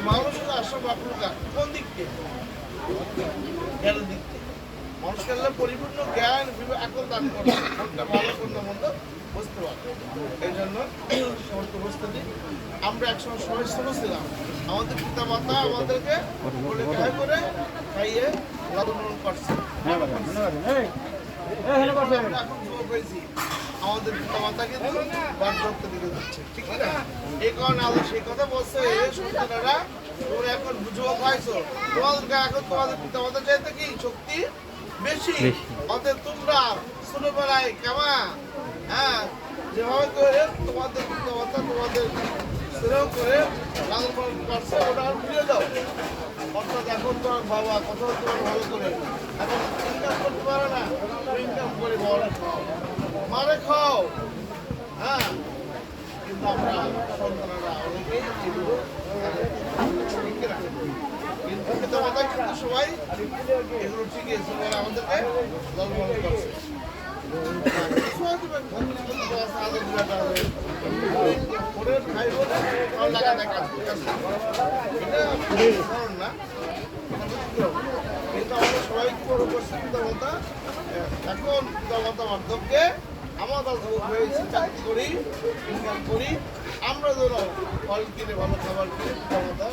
মানুষের আসল আপনার কোন দিক থেকে জ্ঞানের দিক থেকে মানুষকে পরিপূর্ণ জ্ঞান এখন দান করে কোনটা ভালো কোনটা মন্দ বুঝতে পারে। এই জন্য সমস্ত উপস্থিতি আমরা একসময় সবাই শুনেছিলাম আমাদের পিতা মাতা আমাদেরকে করে খাইয়ে লালন পালন করছে। এখন যুবক হয়েছি আমাদের পিতা মাতা কিন্তু বার্ধক্যের দিকে যাচ্ছে, ঠিক না? এই কারণে আমাদের সেই কথা বলছে সন্তানেরা তোমরা এখন যুবক হয়েছো, তোমাদেরকে এখন তোমাদের পিতা মাতা চাইতে কি শক্তি বেশি। অতএব তোমরা ছোটবেলায় কেমন যেভাবে করে তোমাদের পিতা মাতা তোমাদের স্নেহ করে লালন পালন করছে ওটা আর ভুলে যাও। অর্থাৎ এখন তোমার বাবা কথা তোমার ভালো করে এখন ইনকাম করতে পারে না, ইনকাম করে বড় খাও মারে খাও। কিন্তু আমরা সন্তানেরা অনেকেই এগুলো শিখে রাখে, কিন্তু পিতা মাতা কিন্তু সবাই এগুলো শিখিয়েছে বলে আমাদেরকে লালন পালন করছে। সবাই বড় করছে পিতামাতা, এখন পিতামাতা বার্ধক্যে আমরা হয়েছি চাকরি করি ইনকাম করি, আমরা যেন ফল কিনে ভালো খাবার কিনে পিতামাতা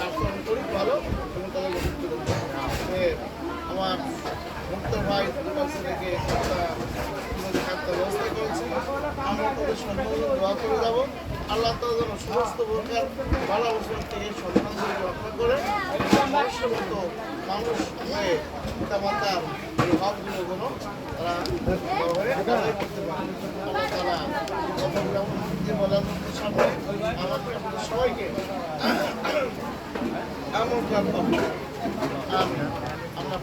আচরণ করি ভালো এবং তাদের আমার মুক্তার ভাই থেকে খাদ্য ব্যবস্থা করেছে। আমরা তাদের সম্মান দোয়া করে যাবো। আল্লাহ তাআলা যেন সমস্ত প্রকার ভালোবাসার থেকে সম্মানকে রক্ষা করে মানুষের মতো মানুষ হয়ে পিতা মাতার এই ভাবগুলো যেন তারা আদায় করতে পারে। তারা সামনে আমাদের সবাইকে এমন আমরা